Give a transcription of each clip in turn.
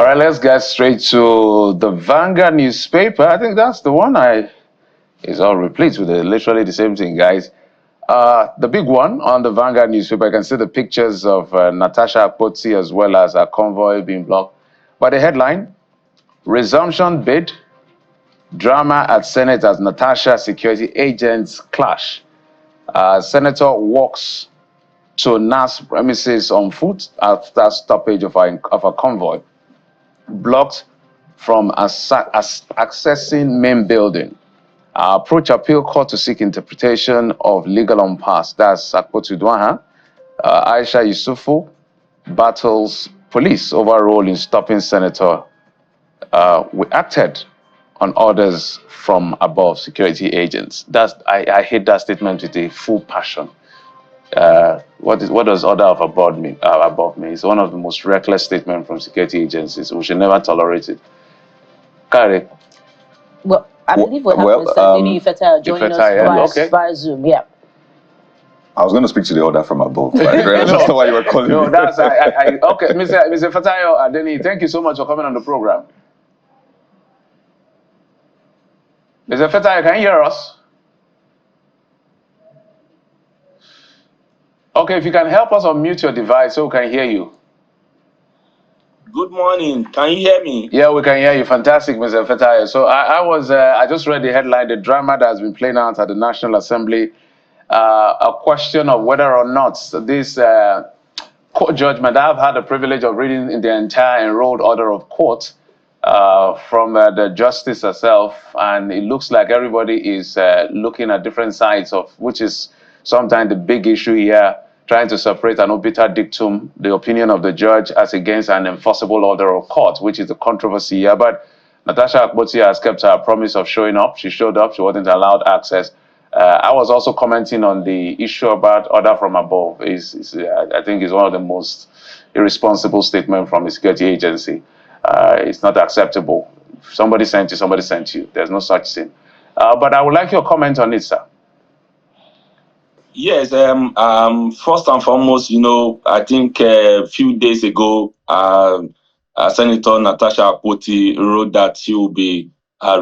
All right, let's get straight to the Vanguard newspaper. I think that's the one is all replete with literally the same thing, guys. The big one on the Vanguard newspaper, you can see the pictures of Natasha Akpoti as well as her convoy being blocked. But the headline, resumption bid, drama at Senate as Natasha security agents clash. Senator walks to NAS premises on foot after stoppage of a convoy, blocked from accessing main building. Approach appeal court to seek interpretation of legal impasse. That's Akpoti Dwaha. Aisha Yusufu battles police over role in stopping senator. We acted on orders from above security agents. I hate that statement with a full passion. What does order of above mean? Above me? It's one of the most reckless statements from security agencies. We should never tolerate it. Kare. Well, I believe what happened is that Lady Ifeta joining us via Zoom. Yeah. I was going to speak to the order from above. But I don't know why you were calling me. No, that's okay. Mr. Fatayo Adeni, thank you so much for coming on the program. Mr. Fatayo, can you hear us? Okay, if you can help us unmute your device so we can hear you. Good morning. Can you hear me? Yeah, we can hear you. Fantastic, Mr. Fatayo. So I just read the headline, the drama that has been playing out at the National Assembly. A question of whether or not this court judgment, I've had the privilege of reading in the entire enrolled order of court from the justice herself, and it looks like everybody is looking at different sides of, which is sometimes the big issue here, trying to separate an obiter dictum, the opinion of the judge, as against an enforceable order of court, which is the controversy here. But Natasha Akpoti has kept her promise of showing up. She showed up. She wasn't allowed access. I was also commenting on the issue about order from above. I think is one of the most irresponsible statements from a security agency. It's not acceptable. If somebody sent you, somebody sent you. There's no such thing. But I would like your comment on it, sir. Yes. First and foremost, I think a few days ago, Senator Natasha Akpoti wrote that she will be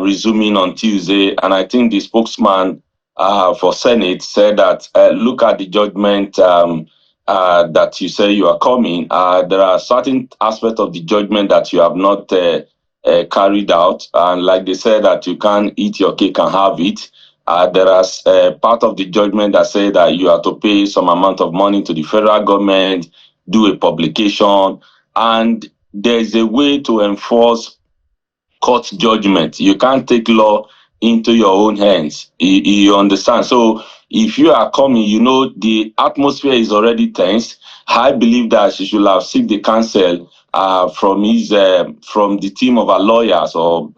resuming on Tuesday, and I think the spokesman for Senate said that look at the judgment that you say you are coming. There are certain aspects of the judgment that you have not carried out, and like they said that you can't eat your cake and have it. There is part of the judgment that say that you have to pay some amount of money to the federal government, do a publication, and there's a way to enforce court judgment. You can't take law into your own hands. You understand? So if you are coming, the atmosphere is already tense. I believe that she should have sought the counsel from the team of our lawyers or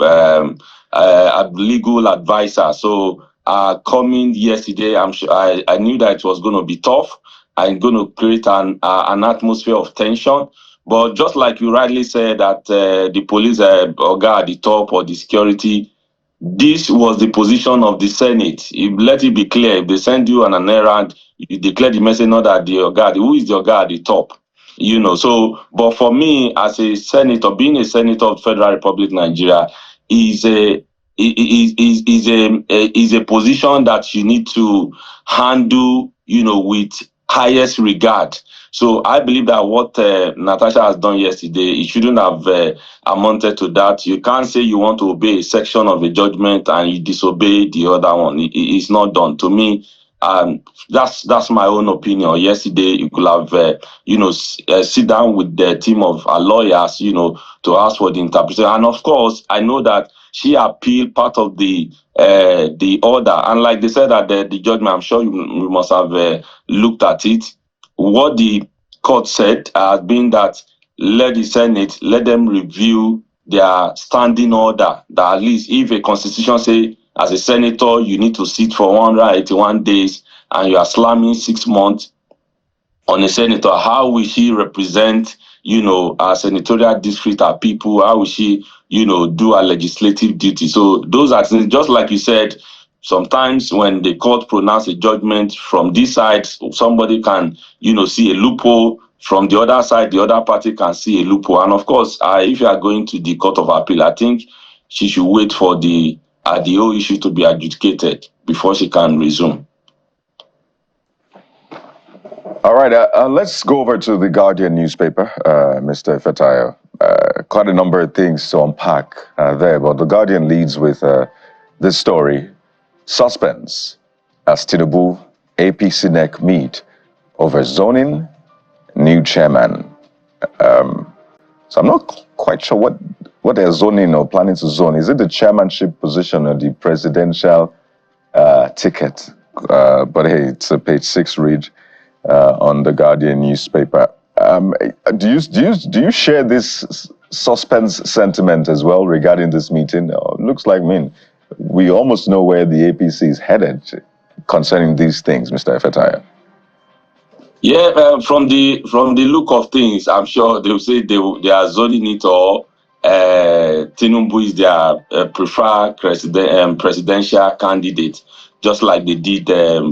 legal advisor. So coming yesterday, I'm sure I knew that it was going to be tough and going to create an atmosphere of tension. But just like you rightly said that the police guard at the top or the security, this was the position of the Senate. Let it be clear, if they send you on an errand, you declare the message, not that your guard, who is your guard at the top? So, but for me, as a senator, being a senator of Federal Republic Nigeria is a position that you need to handle, with highest regard. So I believe that what Natasha has done yesterday, it shouldn't have amounted to that. You can't say you want to obey a section of a judgment and you disobey the other one. It's not done. To me, that's my own opinion. Yesterday, you could have, sit down with the team of lawyers, to ask for the interpretation. And of course, I know that she appealed part of the order. And like they said that the judgment, I'm sure you must have looked at it. What the court said has been that let the Senate, let them review their standing order. That at least if a constitution say as a senator, you need to sit for 181 days and you are slamming 6 months on a senator, how will she represent, our senatorial district, our people? How will she, do her legislative duty? So those are things, just like you said, sometimes when the court pronounce a judgment from this side, somebody can, see a loophole from the other side, the other party can see a loophole. And of course, if you are going to the Court of Appeal, I think she should wait for the whole issue to be adjudicated before she can resume. All right, let's go over to the Guardian newspaper, Mr. Fetayo. Quite a number of things to unpack there, but the Guardian leads with this story: suspense as Tinubu APC NEC meet over zoning, new chairman. So I'm not quite sure what they're zoning or planning to zone. Is it the chairmanship position or the presidential ticket? But hey, it's a page 6 read on the Guardian newspaper. Do you share this suspense sentiment as well regarding this meeting? Looks like we almost know where the APC is headed concerning these things, Mr. Efetaya. Yeah, from the look of things, I'm sure they'll say they are zoning it, or Tinubu is their preferred presidential candidate, just like they did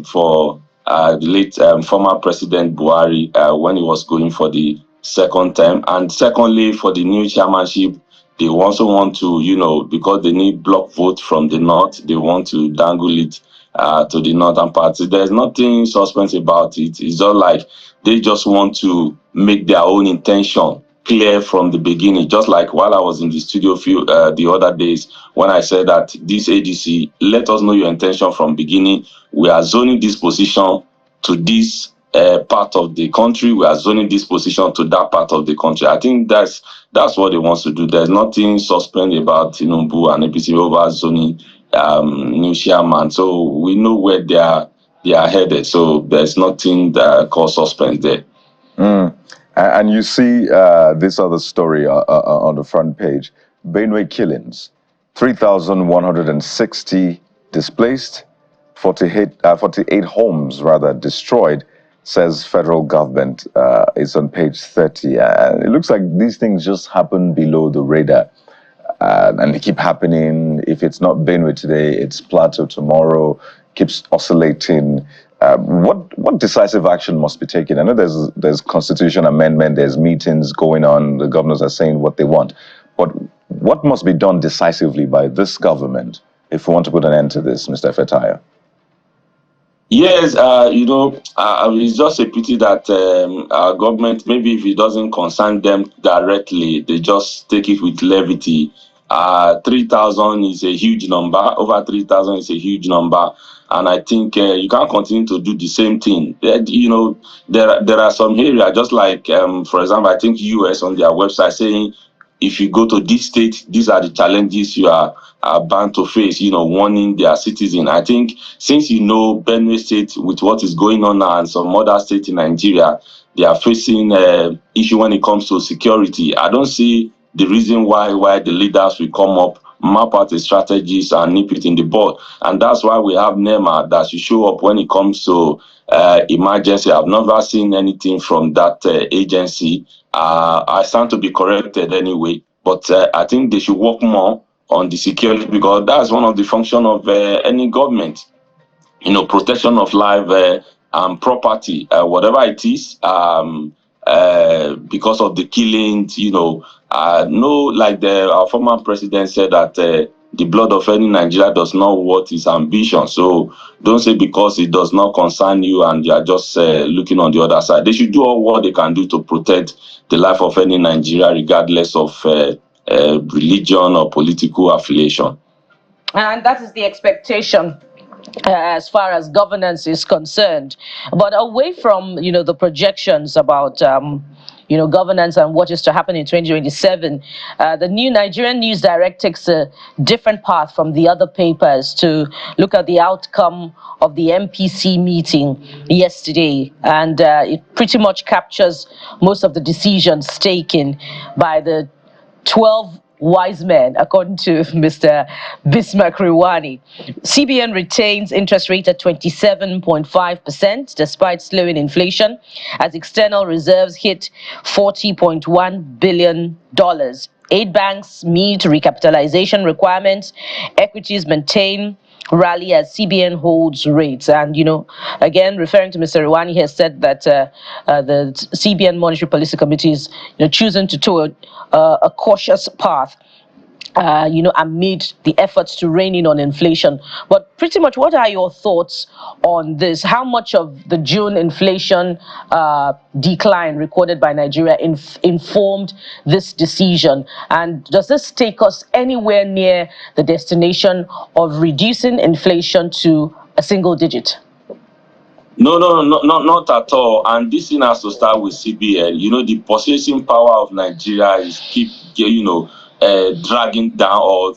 for the late former President Buhari when he was going for the second term. And secondly, for the new chairmanship, they also want to, because they need block vote from the north, they want to dangle it to the northern party. There's nothing suspense about it. It's just like they just want to make their own intention clear from the beginning. Just like while I was in the studio the other days, when I said that this ADC, let us know your intention from beginning. We are zoning this position to this part of the country. We are zoning this position to that part of the country. I think that's what they want to do. There's nothing suspend about Tinubu and APC over zoning new chairman. So we know where they are headed. So there's nothing that cause suspense there. And you see this other story on the front page: Benue killings, 3,160 displaced, 48 homes rather destroyed, says federal government. It's on page 30. It looks like these things just happen below the radar. And they keep happening. If it's not Benue today, it's Plateau tomorrow, keeps oscillating. What decisive action must be taken? I know there's constitution amendment, there's meetings going on, the governors are saying what they want. But what must be done decisively by this government if we want to put an end to this, Mr. Fetayo? Yes, it's just a pity that our government, maybe if it doesn't concern them directly, they just take it with levity. 3,000 is a huge number. Over 3,000 is a huge number. And I think you can't continue to do the same thing. There are some areas, just like, for example, I think US on their website saying, if you go to this state, these are the challenges you are bound to face, warning their citizens. I think since Benue State with what is going on now and some other states in Nigeria, they are facing issue when it comes to security. I don't see the reason why the leaders will come up, map out the strategies and nip it in the bud. And that's why we have NEMA that should show up when it comes to emergency. I've never seen anything from that agency. I stand to be corrected anyway, but I think they should work more on the security, because that's one of the functions of any government. Protection of life and property, whatever it is, because of the killings, like our former president said that the blood of any Nigeria does not worth his ambition. So don't say because it does not concern you and you are just looking on the other side. They should do all what they can do to protect the life of any Nigeria, regardless of religion or political affiliation. And that is the expectation as far as governance is concerned. But away from the projections about governance and what is to happen in 2027, the new Nigerian News Direct takes a different path from the other papers to look at the outcome of the MPC meeting yesterday, and it pretty much captures most of the decisions taken by the 12 wise men, according to Mr. Bismarck Rewani. CBN retains interest rate at 27.5% despite slowing inflation, as external reserves hit $40.1 billion. 8 banks meet recapitalization requirements. Equities maintain rally as CBN holds rates. And, again, referring to Mr. Iwani, he has said that the CBN Monetary Policy Committee is choosing to tow a cautious path. Amid the efforts to rein in on inflation. But pretty much, what are your thoughts on this? How much of the June inflation decline recorded by Nigeria informed this decision? And does this take us anywhere near the destination of reducing inflation to a single digit? No, not at all. And this thing has to start with CBN. The purchasing power of Nigeria is keep, dragging down or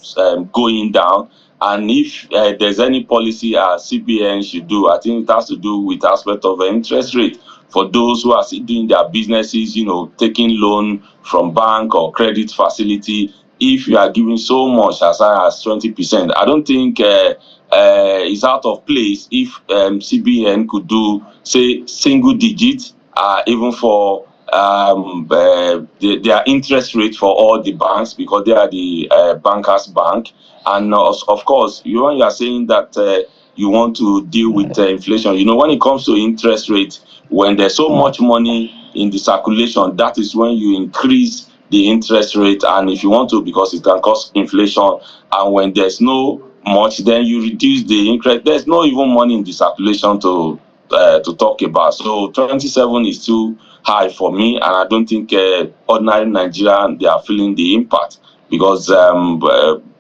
going down. And if there's any policy CBN should do, I think it has to do with aspect of interest rate for those who are still doing their businesses, taking loan from bank or credit facility. If you are giving so much as high as 20%, I don't think it's out of place if CBN could do, say, single digit, even for their interest rate for all the banks, because they are the bankers' bank. And of course, when you are saying that you want to deal with inflation, when it comes to interest rate, when there's so much money in the circulation, that is when you increase the interest rate. And if you want to, because it can cause inflation, and when there's no much, then you reduce the interest. There's no even money in the circulation to talk about. So 27 is too high for me, and I don't think ordinary Nigerian, they are feeling the impact, because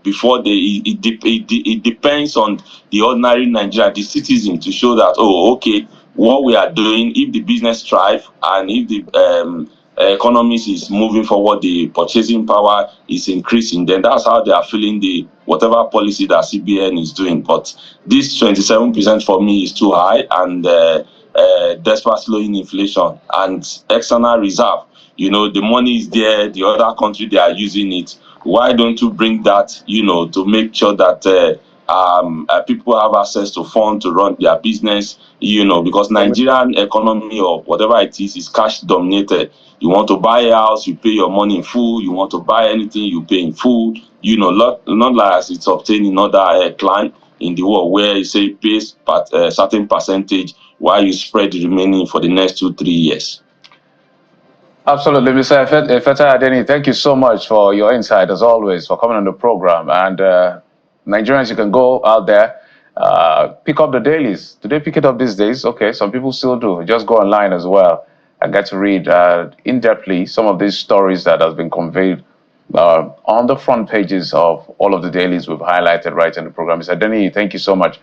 before it depends on the ordinary Nigerian, the citizen, to show that, oh, okay, what we are doing, if the business thrive and if the economies is moving forward, the purchasing power is increasing, then that's how they are feeling the whatever policy that CBN is doing. But this 27% for me is too high, and despite slowing inflation and external reserve, the money is there, the other country, they are using it. Why don't you bring that, to make sure that people have access to funds to run their business, because Nigerian economy or whatever it is cash dominated. You want to buy a house, you pay your money in full. You want to buy anything, you pay in full. Not like as it's obtained in other client in the world, where you say pays a certain percentage while you spread the remaining for the next 2-3 years. Absolutely, Mr. Feta Adeni, thank you so much for your insight, as always, for coming on the program. And Nigerians, you can go out there, pick up the dailies. Do they pick it up these days? Okay, some people still do. Just go online as well and get to read in-depthly some of these stories that has been conveyed on the front pages of all of the dailies we've highlighted right in the program. Mr. Adeni, thank you so much.